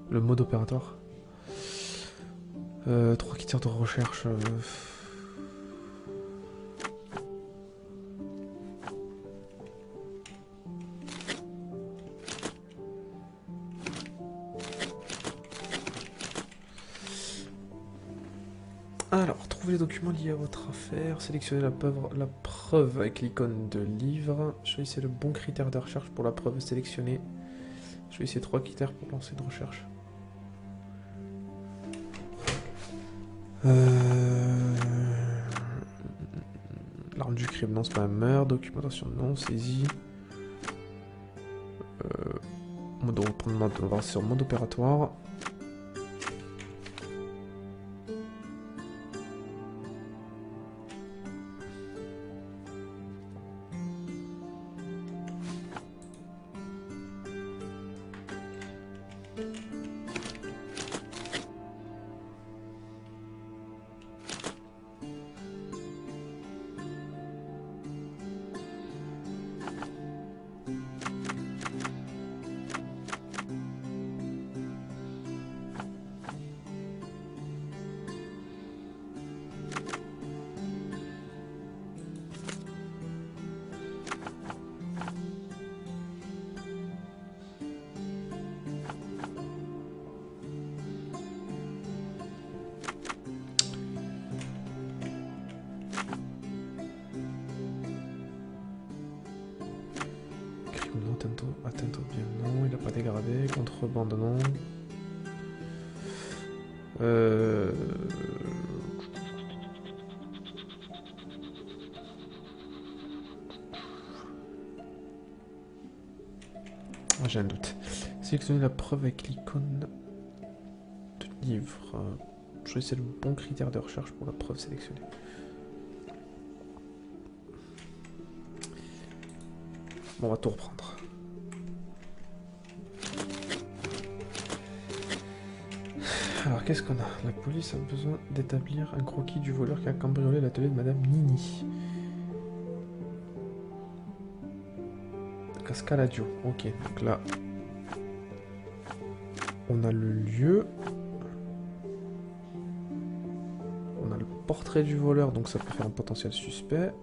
Le mode opératoire. 3 critères de recherche. Alors, trouvez les documents liés à votre affaire, sélectionnez la preuve avec l'icône de livre, choisissez le bon critère de recherche pour la preuve sélectionnée, choisissez 3 critères pour lancer une recherche. L'arme du crime, non, c'est pas un meurtre, documentation, non, saisie. On va voir sur mode opératoire. contrebande, non. Ah, j'ai un doute. Sélectionner la preuve avec l'icône de livre. Choisissez le bon critère de recherche pour la preuve sélectionnée. Bon, on va tout reprendre. Alors, qu'est-ce qu'on a? La police a besoin d'établir un croquis du voleur qui a cambriolé l'atelier de Madame Nini. Cascaladio. Ok, donc là, on a le lieu. On a le portrait du voleur, donc ça peut faire un potentiel suspect.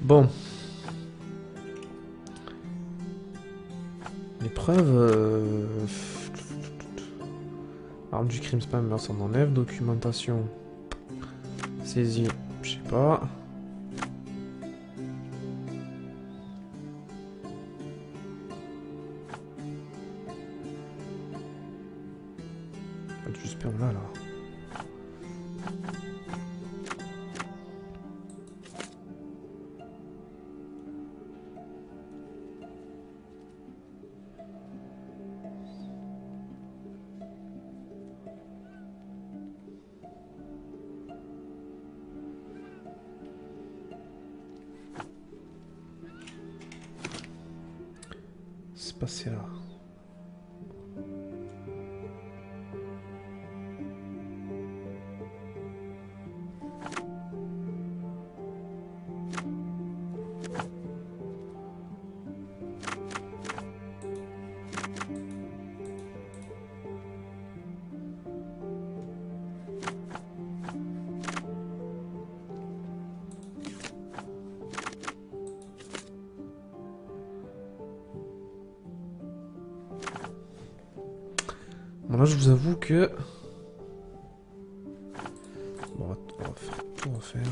Bon. Les preuves... Arme du crime spam, on s'en enlève. Documentation. Saisie, je sais pas. Pas de suspect, on l'a là. C'est passé là. Bon là je vous avoue que... Bon, on va faire tout refaire.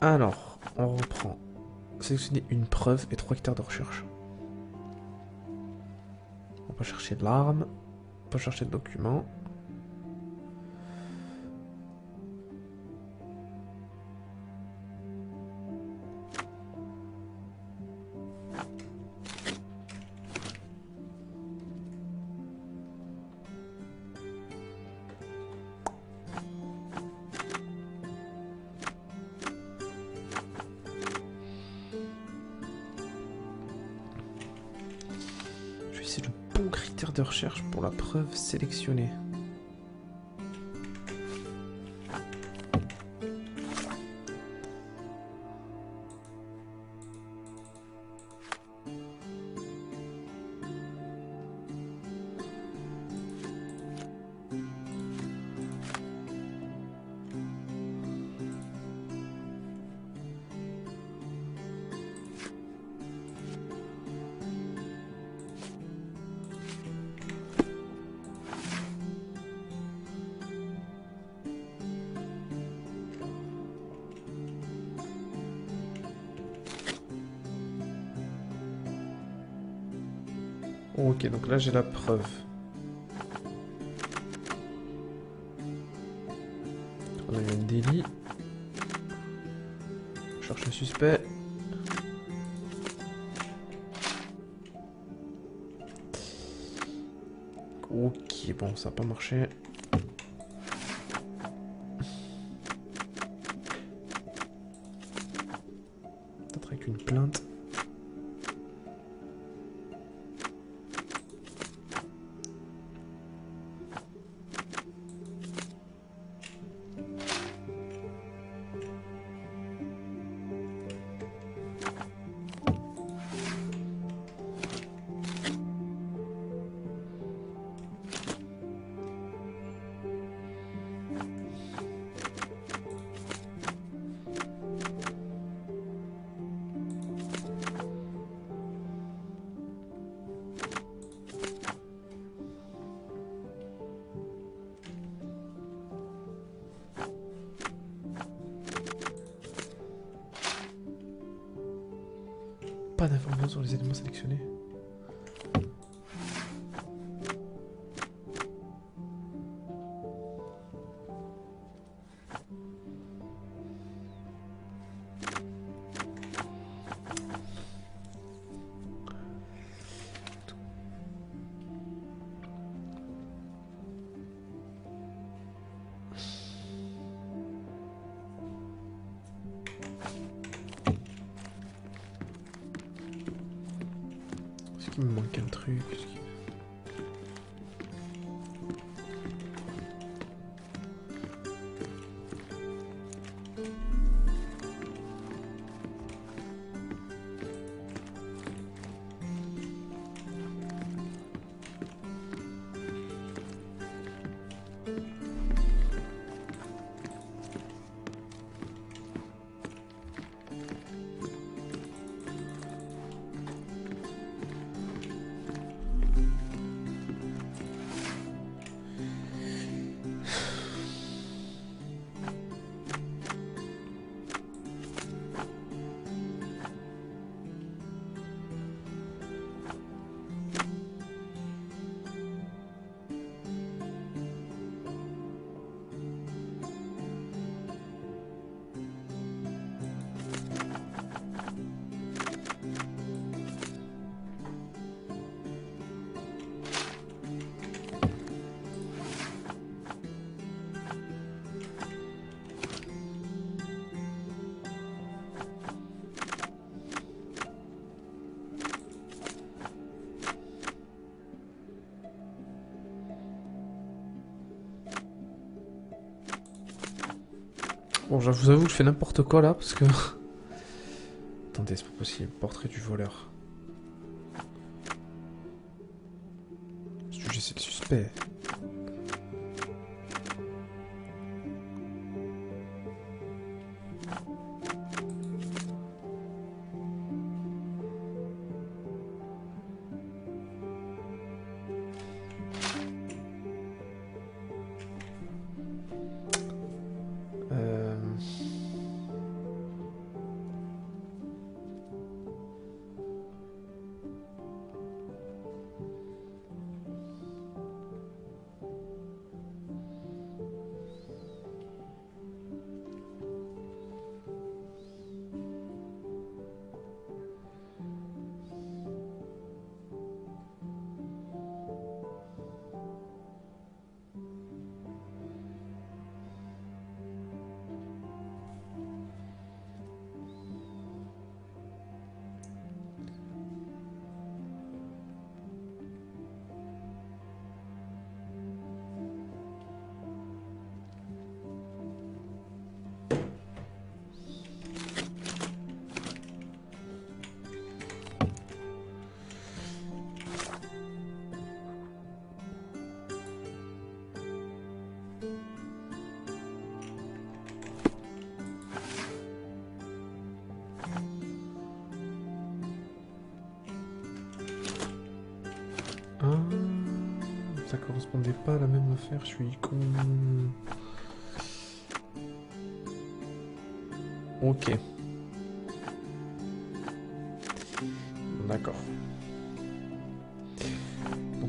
Alors, on reprend. Sélectionner une preuve et 3 critères de recherche. On va chercher l'arme, on va chercher le document. C'est le bon critère de recherche pour la preuve sélectionnée. Ok, donc là j'ai la preuve. On a eu un délit. On cherche le suspect. Ok, bon, ça n'a pas marché. Peut-être avec une plainte. Pas d'informations sur les éléments sélectionnés. Est-ce qu'il me manque un truc? Bon, je vous avoue que je fais n'importe quoi là, parce que... Attendez, c'est pas possible. Portrait du voleur. Sujet, c'est le suspect. Ah, ça correspondait pas à la même affaire, je suis con. Ok. D'accord.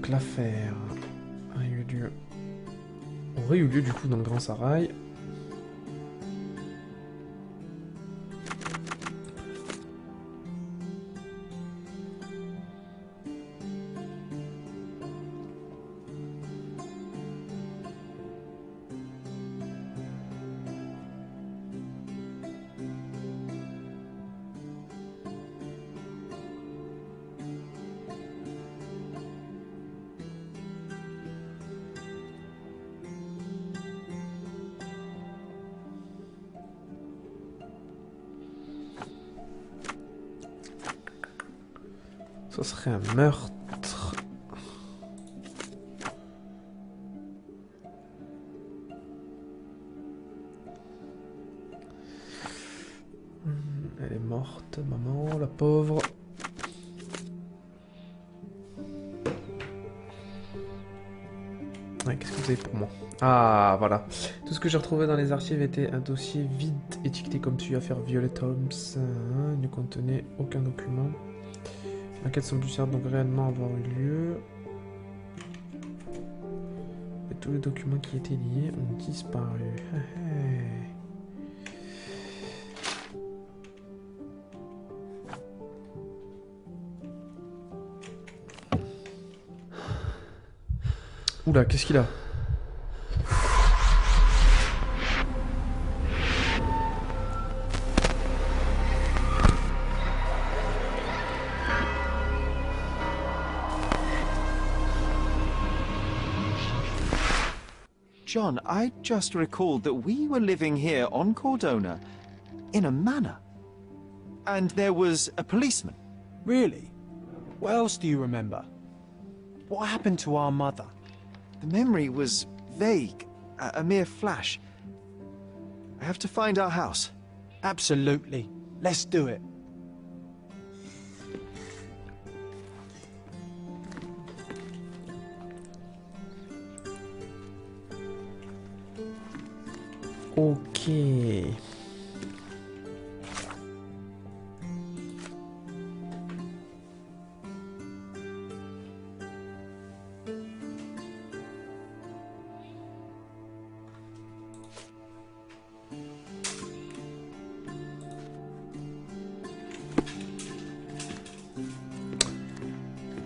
Donc l'affaire aurait eu lieu du coup dans le Grand Sarail. Ce serait un meurtre. Elle est morte, maman, la pauvre. Ouais, qu'est-ce que vous avez pour moi? Ah, voilà. Tout ce que j'ai retrouvé dans les archives était un dossier vide étiqueté comme suit affaire Violet Holmes. Il ne contenait aucun document. L'enquête semble donc réellement avoir eu lieu. Et tous les documents qui étaient liés ont disparu. Oula, qu'est-ce qu'il a? John, I just recalled that we were living here on Cordona, in a manor. And there was a policeman. Really? What else do you remember? What happened to our mother? The memory was vague, a mere flash. I have to find our house. Absolutely. Let's do it. Ok.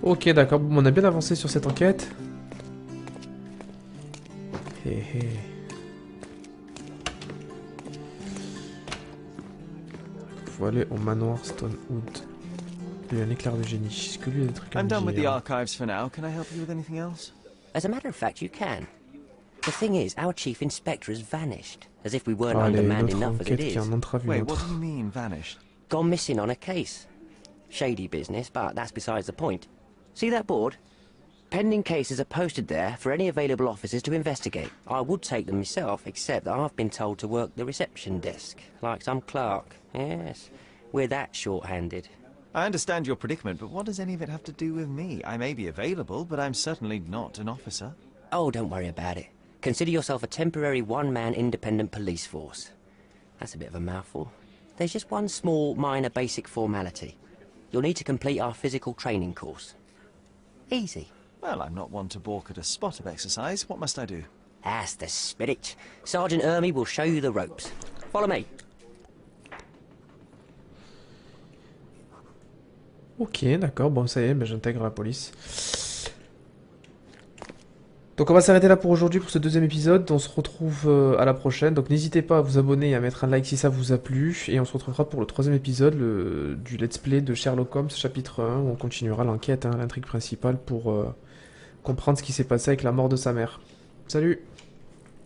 Ok, d'accord. Bon, on a bien avancé sur cette enquête. Hé hé. Faut aller au manoir Stonewood. Il y a un éclair de génie. Est-ce que lui a des trucs à I'm me done with the dire? archives for now. Can I help you with anything else? As a matter of fact, you can. The thing is, our chief inspector has vanished, as if we weren't Allez, undermanned notre enough as it enquête qui is. en entrave une Wait, what autre. do you mean, vanished? Gone missing on a case. Shady business, but that's besides the point. See that board? Pending cases are posted there for any available officers to investigate. I would take them myself, except that I've been told to work the reception desk, like some clerk. Yes, we're that short-handed. I understand your predicament, but what does any of it have to do with me? I may be available, but I'm certainly not an officer. Oh, don't worry about it. Consider yourself a temporary one-man independent police force. That's a bit of a mouthful. There's just one small, minor basic formality. You'll need to complete our physical training course. Easy. Well, I'm not one to balk at a spot of exercise. What must I do? That's the spirit. Sergeant Ermy will show you the ropes. Follow me. Ok, d'accord, bon ça y est, ben, j'intègre la police. Donc on va s'arrêter là pour aujourd'hui, pour ce deuxième épisode. On se retrouve à la prochaine. Donc n'hésitez pas à vous abonner et à mettre un like si ça vous a plu. Et on se retrouvera pour le troisième épisode du let's play de Sherlock Holmes, chapitre 1, où on continuera l'enquête, hein, l'intrigue principale, pour comprendre ce qui s'est passé avec la mort de sa mère. Salut!